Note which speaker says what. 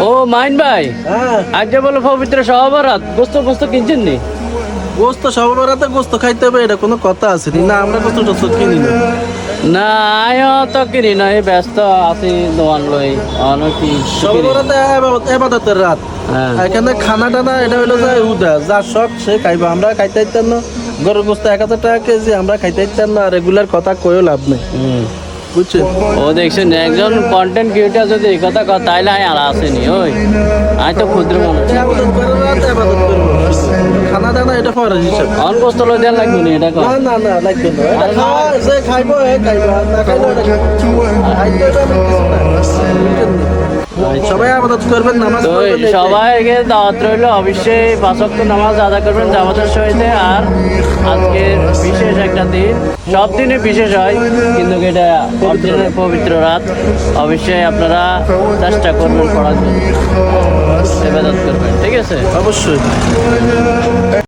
Speaker 1: ও mine ভাই, আজকে বলো পবিত্র সহবরাত, গোস্ত গোস্ত কিনছেন নি?
Speaker 2: গোস্ত সহবরাতে গোস্ত খাইতে হবে এটা কোনো কথা আছে না? আমরা গোস্ত টোস্ত কিনি না।
Speaker 1: না আয়ও তো কিনি নয়, ব্যস্ত আছি দোয়ান লই অনেক
Speaker 2: সহবরাতে এবাদতের রাত, এখানে খানা টানা এটা হইলো যে উদা যার শখ সে খাইবা। আমরা খাইতে ইচ্ছান না, গরুর গোস্ত 1000 টাকা কেজি, আমরা খাইতে ইচ্ছান না। রেগুলার কথা কয়েও লাভ নেই, বুঝছেন?
Speaker 1: ও দেখছেন, একজন কন্টেন্ট ক্রিয়েটার যদি এই কথা কয় তাইলে আর আসেনি। ওই আয় তো ক্ষুদ্র মানুষ,
Speaker 2: আবাদত করার রাত আবাদত করবো, খানা দানা এটা ফরজ হিসাব।
Speaker 1: অন গোস্ত লই দেন লাগবে না, এটা কর।
Speaker 2: না লাগবে না, এটা খাওয়া যে খাইবো খাইবা, না খাইলে এটা খাইতে হবে এমন কিছু না, বুঝছেন নি? সবাই আবাদত করবেন, নামাজ
Speaker 1: তো
Speaker 2: পড়বেন।
Speaker 1: সবাইকে দাওয়াত রইল, অবশ্যই 5 ওয়াক্ত নামাজ আদায় করবেন জামাতের সহিতে। আর আজকের বিশেষ একটা দিন, সব দিনে বিশেষ হয় কিন্তু এটা অরিজিনাল পবিত্র রাত। অবশ্যই আপনারা চেষ্টা করবেন পড়ার জন্য, ইবাদত করবেন, ঠিক আছে?
Speaker 2: অবশ্যই।